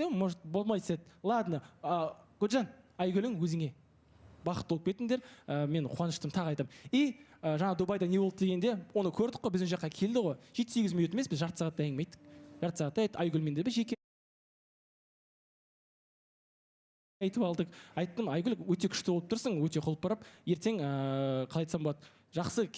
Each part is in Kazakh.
десем, может болмайды деді. Ладно, Гүлжан, Айгүлің өзіңе бақытты болып кетіңдер, мен қуаныштым тағы айтамын. И жаңа Дубайда не болды дегенде, оны көрдік қой, біздің жаққа келді ғой. 7-8 минут емес, біз жарты сағатта әңгіме айттық. Жарты сағатта Айгүлмен де жеке айтып алдық. Айттым, Айгүл өте күшті болып тұрсың, өте құлып барып, ертең қалай айтсам болады, жақсы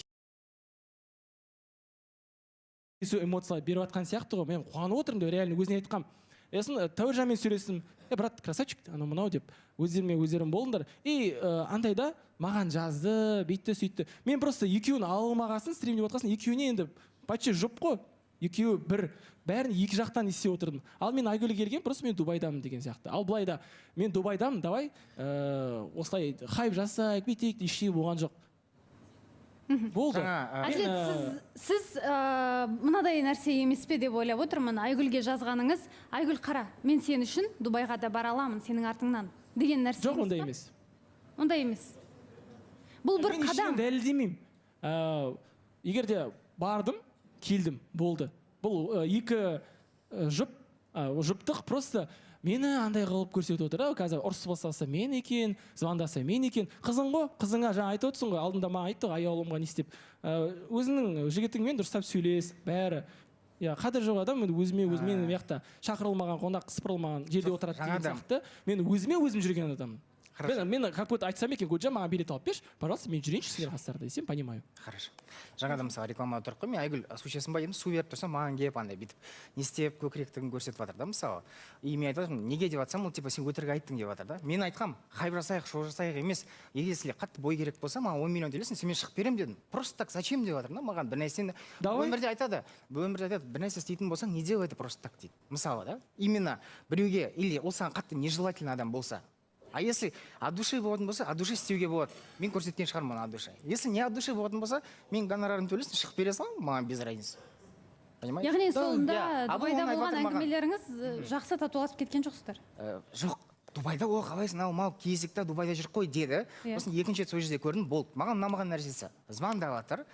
эмоциялар беріп жатқан сияқты ғой. Мен қуанып отырмын деп реально өзіне айтқам. Сосын Тәуіржанмен сөйлестім. Брат, красавчик, анау мынау деп өздерімен өздерің болыңдар. И андайда маған жазды, бүйтті, сөйтті. Мен просто екеуін алмағасын, стримде отқасын, екеуіне енді почти жұп қой. Екеуі бір, бәрін екі жақтан естеп отырдым. Ал мен Айгүлге келген, просто мен Дубайдамын деген сияқты. Ал былайда, мен Дубайдамын, давай осылай хайп жасайық, бүйтейік, ештеңе болған жоқ. Болды. Әділет, сіз мынадай нәрсе емес пе деп ойлап отырмын. Айгүлге жазғаныңыз, Айгүл қара, мен сен үшін Дубайға да бара аламын сенің артыңнан деген нәрсе. Жоқ, ондай емес. Ондай емес. Бұл бір қадам. Мен дәлелдемеймін. Егер де бардым, келдім, болды. Бұл екі жұптық просто мені андай қылып көрсетіп отыр. Қазір ұрыс бастаса мен екен, звондаса мен екен. Қызың ғой, қызыңа жаңа айтып отырсың ғой, алдында маған айтты ғой, аяулымға не істеп. Өзіңнің жігітіңмен дұрыстап сөйлес, бәрі. Қадір жоқ адам өзімен мен яқта шақырылмаған, қонақ сыпырылмаған жерде отырады деген сияқты. Мен өзіме өзім жүрген адаммын. Мен какой-то айтсам екен, Гүлжан, маған билет алып берші, пожалуйста, мен жүрейінші сендер қастарда десем, понимаю. Хорошо. Жаңада мысалы рекламада тұрып қой, мен Айгүл сушесін ба едім, су беріп тұрсам, маған келіп андай бүйтіп не істеп көкіректігін көрсетіп жатыр да мысалы. И мен айтып жатырмын, неге деп жатсам, ол типа сен өтірік айттың деп жатыр да. Мен айтқам, хайп жасайық, шоу жасайық емес. Егер сізге қатты бой керек болса, маған 10 миллион төлесің, сен мен шығып беремін дедім. Просто так зачем деп жатыр да маған бір нәрсені. Өмірде айтады, бір нәрсе істейтін болсаң, не делай это просто так дейді. Мысалы да, именно біреуге или ол саған қатты нежелательный адам болса. А если от души болатын болса, от души істеуге болады. Мен көрсеткен шығармын от души. Если не от души болатын болса, мен гонорарын төлесін, шығып бере салам, маған без разницы. Понимаете? Яғни сонда Дубайда болған әңгімелеріңіз жақсы татуласып кеткен жоқсыздар? Жоқ. Дубайда ол қалайсың, мал кезікті Дубайда жүр қой деді. Сосын екінші сол жерде көрдім, болды. Маған ұнамаған нәрсесі. Звондап жатыр.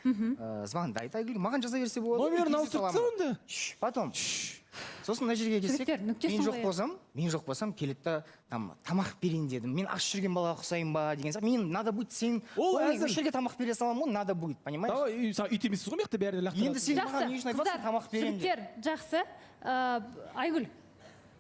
Звондайды Айгүл, маған жаза берсе болады. Номерін ауыстыртса онда. Потом. Сосын мына жерге келсек, мен жоқ болсам келеді да тамақ берейін дедім. Мен аш жүрген балаға ұқсайын ба деген сияқты. Мен надо будет сен осы жерге тамақ бере саламын ғой, надо будет, понимаешь? Давай, сен үй темесіз ғой, меқты бәріне лақтырады. Енді сен маған не үшін айтпасың, тамақ беремін деп. Жақсы. Айгүл,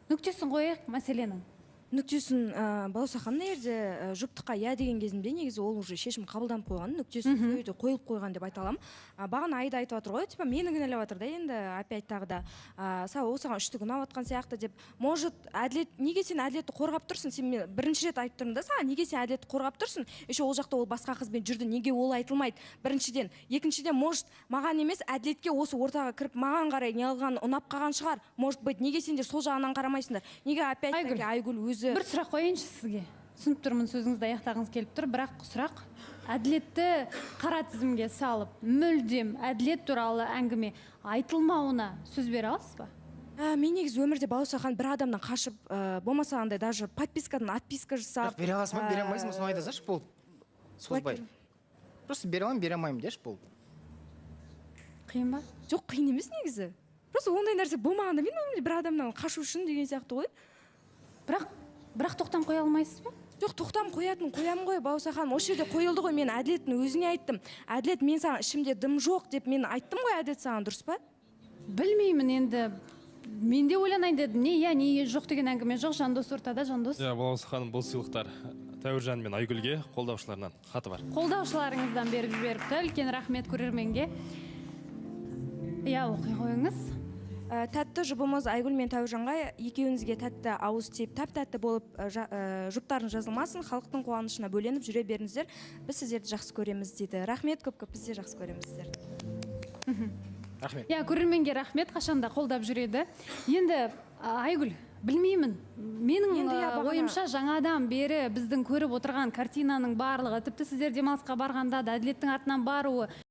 нүктесін қояйық мәселенің. Нүктесін Балауса ханым жерде жұптыққа иә деген кезімде негізі ол уже шешім қабылданып қойған, нүктесін қойылып қойған деп айта аламын. Бағана Айда айтып жатыр ғой, типа мені кінәлап жатыр да енді опять тағы да. Осыған үштік ұнап жатқан сияқты деп. Может, әділет, неге сен әділетті қорғап тұрсың? Сен бірінші рет айтып тұрмын да саған, неге сен әділетті қорғап тұрсың? Еще ол жақта ол басқа қызбен жүрді, неге ол айтылмайды? Біріншіден, екіншіден, может, маған емес әділетке осы ортаға кіріп маған қарай неғылған ұнап қалған шығар. Может быть, неге сендер сол жағынан қарамайсыңдар? Неге опять Айгүл өзі бір сұрақ қойыншы сізге. Түсініп тұрмын, сөзіңізді аяқтағыңыз келіп тұр, бірақ сұрақ әділетті қара тізімге салып, мүлдем әділет туралы әңгіме айтылмауына сөз бере аласыз ба? Мен негізі өмірде Балауса ханым бір адамнан қашып, болмаса андай даже подпискадан отписка жасап. Бере аласың ба, бере алмайсың, соны айта салшы, болды. Созбай. Просто бере аламын, бере алмаймын деші, болды. Қиын ба? Жоқ, қиын емес негізі. Просто ондай нәрсе болмағанда мен өмірде бір адамнан қашу үшін деген сияқты ғой. Бірақ тоқтам қоя алмайсыз ба? Жоқ, тоқтам қоямын ғой, Балауса ханым. Осы жерде қойылды ғой, мен әділеттің өзіне айттым. Әділет, мен саған ішімде дым жоқ деп мен айттым ғой, әділет саған, дұрыс па? Білмеймін енді. Мен де ойланайын дедім. Не жоқ деген әңгіме жоқ, жандос ортада, жандос. Балауса ханым, бұл сыйлықтар Тәуіржан мен Айгүлге қолдаушыларынан хаты бар. Қолдаушыларыңыздан беріп жіберіпті. Үлкен рахмет көрерменге. Оқи қойыңыз. Тәтті жұбымыз Айгүл мен Тәуіржанға екеуіңізге тәтті ауыз тиіп, тәп-тәтті болып жұптарын жазылмасын, халықтың қуанышына бөленіп жүре беріңіздер. Біз сіздерді жақсы көреміз дейді. Рахмет, көп-көп біз де жақсы көреміз сіздерді. Рахмет. Көрерменге рахмет, қашанда қолдап жүреді. Енді Айгүл, білмеймін. Менің ойымша жаңадан бері біздің көріп отырған картинаның барлығы, тіпті сіздер демалысқа барғанда да әділеттің артынан баруы